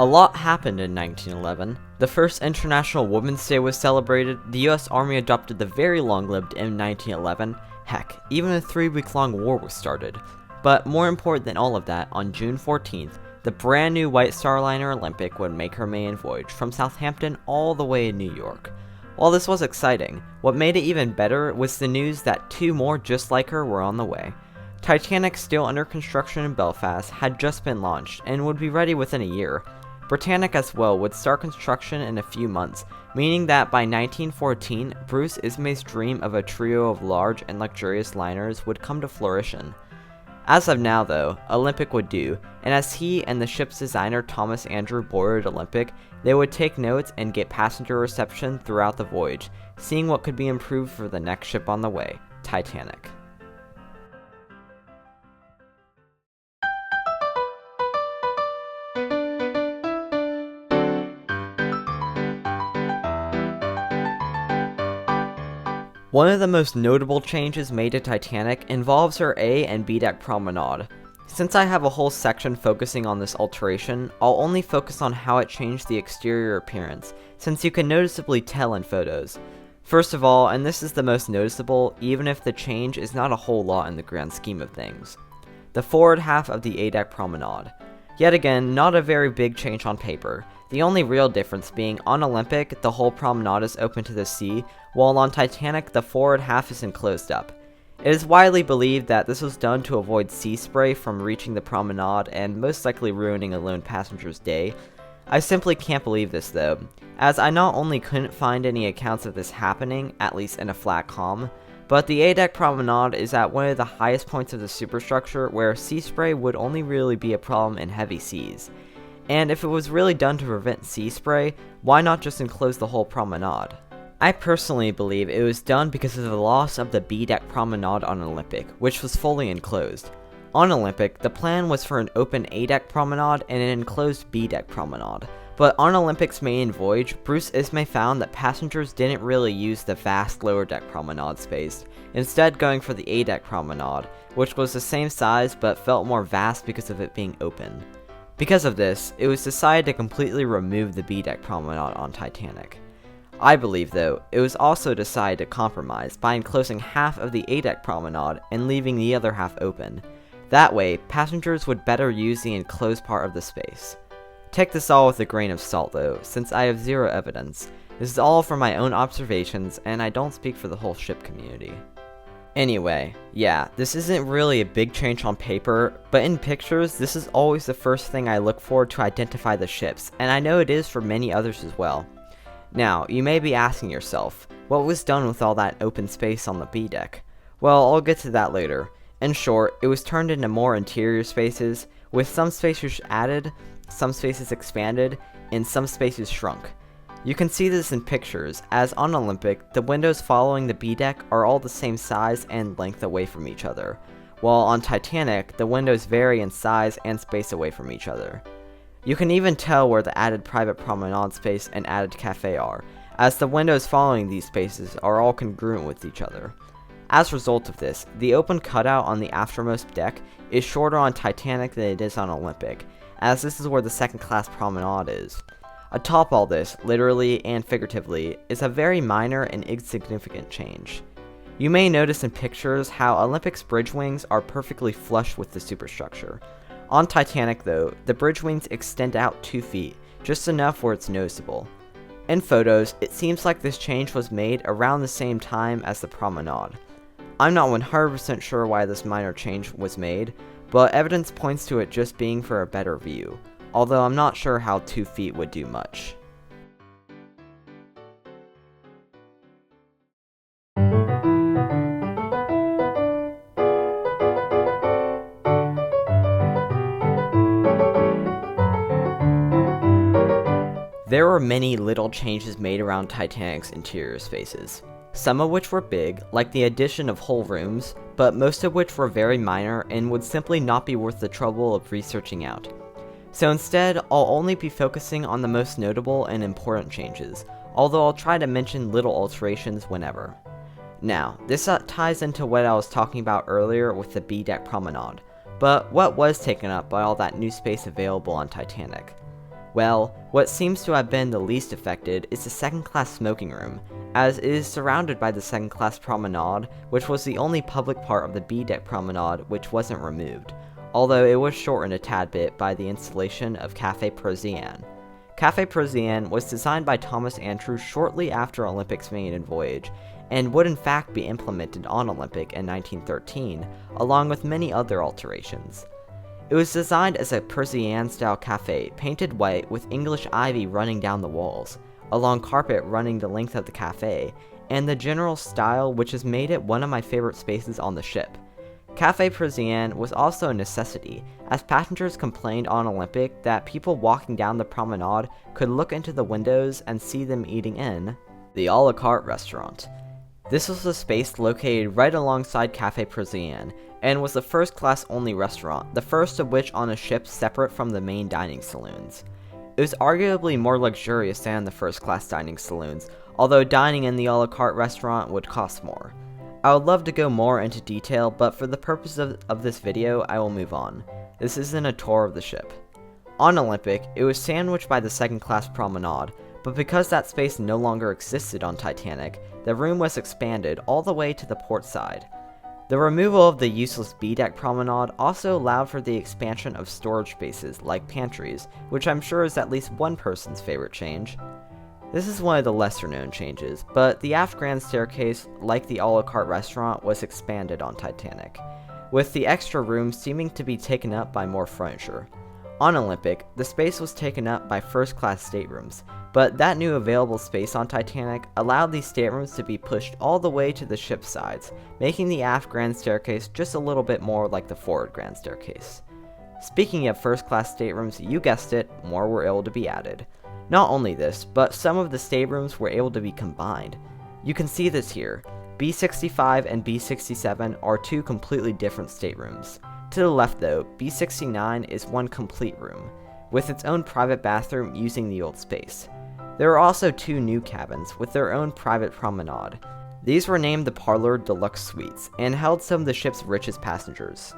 lot happened in 1911. The first International Women's Day was celebrated, the US Army adopted the very long-lived M1911, heck, even a 3-week-long war was started. But more important than all of that, on June 14th, the brand new White Star Liner Olympic would make her maiden voyage from Southampton all the way to New York. While this was exciting, what made it even better was the news that 2 more just like her were on the way. Titanic, still under construction in Belfast, had just been launched and would be ready within a year. Britannic as well would start construction in a few months, meaning that by 1914, Bruce Ismay's dream of a trio of large and luxurious liners would come to fruition. As of now though, Olympic would do, and as he and the ship's designer Thomas Andrew boarded Olympic, they would take notes and get passenger reception throughout the voyage, seeing what could be improved for the next ship on the way, Titanic. One of the most notable changes made to Titanic involves her A and B deck promenade. Since I have a whole section focusing on this alteration, I'll only focus on how it changed the exterior appearance, since you can noticeably tell in photos. First of all, and this is the most noticeable, even if the change is not a whole lot in the grand scheme of things, the forward half of the A deck promenade. Yet again, not a very big change on paper. The only real difference being on Olympic, the whole promenade is open to the sea, while on Titanic, the forward half is enclosed up. It is widely believed that this was done to avoid sea spray from reaching the promenade and most likely ruining a lone passenger's day. I simply can't believe this though, as I not only couldn't find any accounts of this happening, at least in a flat calm, but the A-deck promenade is at one of the highest points of the superstructure where sea spray would only really be a problem in heavy seas. And if it was really done to prevent sea spray, why not just enclose the whole promenade? I personally believe it was done because of the loss of the B-deck promenade on Olympic, which was fully enclosed. On Olympic, the plan was for an open A-deck promenade and an enclosed B-deck promenade. But on Olympic's maiden voyage, Bruce Ismay found that passengers didn't really use the vast lower deck promenade space, instead going for the A-deck promenade, which was the same size but felt more vast because of it being open. Because of this, it was decided to completely remove the B-deck promenade on Titanic. I believe, though, it was also decided to compromise by enclosing half of the A-deck promenade and leaving the other half open. That way, passengers would better use the enclosed part of the space. Take this all with a grain of salt though, since I have zero evidence. This is all from my own observations, and I don't speak for the whole ship community. Anyway, yeah, this isn't really a big change on paper, but in pictures, this is always the first thing I look for to identify the ships, and I know it is for many others as well. Now, you may be asking yourself, what was done with all that open space on the B deck? Well, I'll get to that later. In short, it was turned into more interior spaces, with some spaces added, some spaces expanded, and some spaces shrunk. You can see this in pictures, as on Olympic, the windows following the B deck are all the same size and length away from each other, while on Titanic, the windows vary in size and space away from each other. You can even tell where the added private promenade space and added cafe are, as the windows following these spaces are all congruent with each other. As a result of this, the open cutout on the aftermost deck is shorter on Titanic than it is on Olympic, as this is where the second class promenade is. Atop all this, literally and figuratively, is a very minor and insignificant change. You may notice in pictures how Olympic's bridge wings are perfectly flush with the superstructure. On Titanic though, the bridge wings extend out 2 feet, just enough where it's noticeable. In photos, it seems like this change was made around the same time as the promenade. I'm not 100% sure why this minor change was made, but evidence points to it just being for a better view, although I'm not sure how 2 feet would do much. There were many little changes made around Titanic's interior spaces, some of which were big, like the addition of whole rooms, but most of which were very minor and would simply not be worth the trouble of researching out. So instead, I'll only be focusing on the most notable and important changes, although I'll try to mention little alterations whenever. Now, this ties into what I was talking about earlier with the B-deck promenade, but what was taken up by all that new space available on Titanic? Well, what seems to have been the least affected is the second-class smoking room, as it is surrounded by the second-class promenade, which was the only public part of the B-deck promenade which wasn't removed, although it was shortened a tad bit by the installation of Café Peruvian. Café Peruvian was designed by Thomas Andrews shortly after Olympic's maiden voyage, and would in fact be implemented on Olympic in 1913, along with many other alterations. It was designed as a Peruvian-style cafe, painted white with English ivy running down the walls, a long carpet running the length of the cafe, and the general style which has made it one of my favorite spaces on the ship. Café Peruvian was also a necessity, as passengers complained on Olympic that people walking down the promenade could look into the windows and see them eating in the a la carte restaurant. This was a space located right alongside Café Peruvian, and was the first-class only restaurant, the first of which on a ship separate from the main dining saloons. It was arguably more luxurious than the first-class dining saloons, although dining in the a la carte restaurant would cost more. I would love to go more into detail, but for the purpose of this video, I will move on. This isn't a tour of the ship. On Olympic, it was sandwiched by the second-class promenade, but because that space no longer existed on Titanic, the room was expanded all the way to the port side. The removal of the useless B-deck promenade also allowed for the expansion of storage spaces like pantries, which I'm sure is at least one person's favorite change. This is one of the lesser known changes, but the aft grand staircase, like the a la carte restaurant, was expanded on Titanic, with the extra room seeming to be taken up by more furniture. On Olympic, the space was taken up by first-class staterooms, but that new available space on Titanic allowed these staterooms to be pushed all the way to the ship's sides, making the aft grand staircase just a little bit more like the forward grand staircase. Speaking of first-class staterooms, you guessed it, more were able to be added. Not only this, but some of the staterooms were able to be combined. You can see this here. B65 and B67 are two completely different staterooms. To the left though, B69 is one complete room, with its own private bathroom using the old space. There are also two new cabins with their own private promenade. These were named the Parlor Deluxe Suites, and held some of the ship's richest passengers.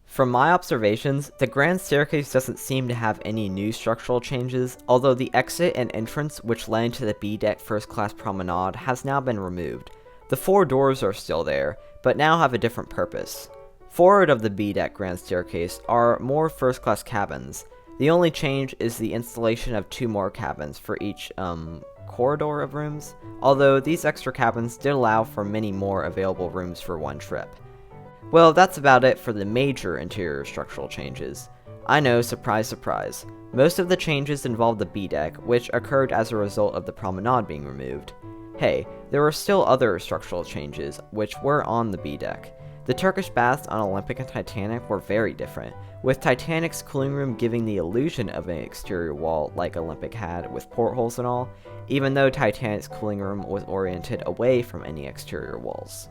From my observations, the grand staircase doesn't seem to have any new structural changes, although the exit and entrance which led into the B-deck first-class promenade has now been removed. The four doors are still there, but now have a different purpose. Forward of the B-deck grand staircase are more first-class cabins. The only change is the installation of two more cabins for each corridor of rooms, although these extra cabins did allow for many more available rooms for one trip. Well, that's about it for the major interior structural changes. I know, surprise surprise, most of the changes involved the B-deck, which occurred as a result of the promenade being removed. Hey, there were still other structural changes, which were on the B-deck. The Turkish baths on Olympic and Titanic were very different, with Titanic's cooling room giving the illusion of an exterior wall like Olympic had with portholes and all, even though Titanic's cooling room was oriented away from any exterior walls.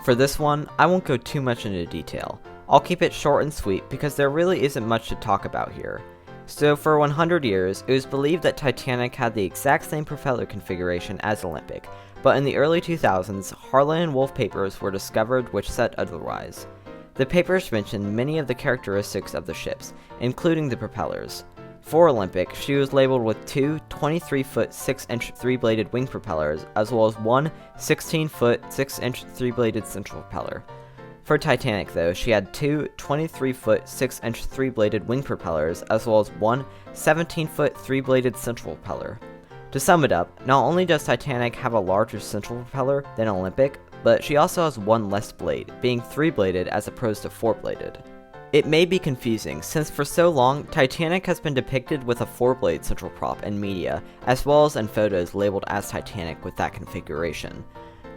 For this one, I won't go too much into detail. I'll keep it short and sweet because there really isn't much to talk about here. So for 100 years, it was believed that Titanic had the exact same propeller configuration as Olympic, but in the early 2000s, Harlan and Wolff papers were discovered which said otherwise. The papers mentioned many of the characteristics of the ships, including the propellers. For Olympic, she was labeled with two 23-foot 6-inch 3-bladed wing propellers, as well as one 16-foot 6-inch 3-bladed central propeller. For Titanic though, she had two 23-foot 6-inch 3-bladed wing propellers, as well as one 17-foot 3-bladed central propeller. To sum it up, not only does Titanic have a larger central propeller than Olympic, but she also has one less blade, being 3-bladed as opposed to 4-bladed. It may be confusing, since for so long, Titanic has been depicted with a 4-blade central prop in media, as well as in photos labeled as Titanic with that configuration.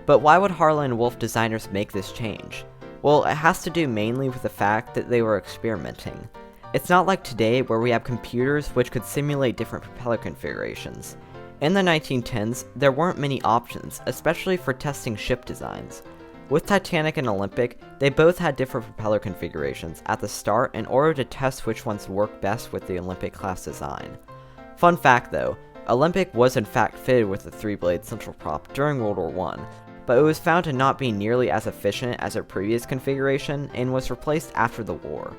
But why would Harlan and Wolff designers make this change? Well, it has to do mainly with the fact that they were experimenting. It's not like today where we have computers which could simulate different propeller configurations. In the 1910s, there weren't many options, especially for testing ship designs. With Titanic and Olympic, they both had different propeller configurations at the start in order to test which ones worked best with the Olympic class design. Fun fact though, Olympic was in fact fitted with a 3-blade central prop during World War I, but it was found to not be nearly as efficient as their previous configuration and was replaced after the war.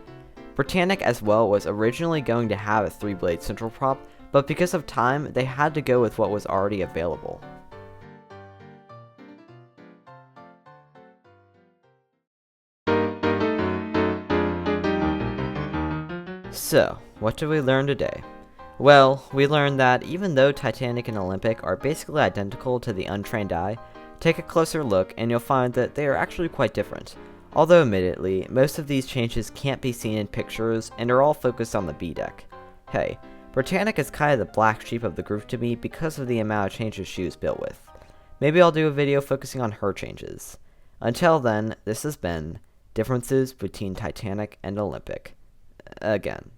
Britannic as well was originally going to have a 3-blade central prop, but because of time, they had to go with what was already available. So, what did we learn today? Well, we learned that even though Titanic and Olympic are basically identical to the untrained eye, take a closer look and you'll find that they are actually quite different. Although admittedly, most of these changes can't be seen in pictures and are all focused on the B deck. Hey, Britannic is kind of the black sheep of the group to me because of the amount of changes she was built with. Maybe I'll do a video focusing on her changes. Until then, this has been Differences Between Titanic and Olympic. Again.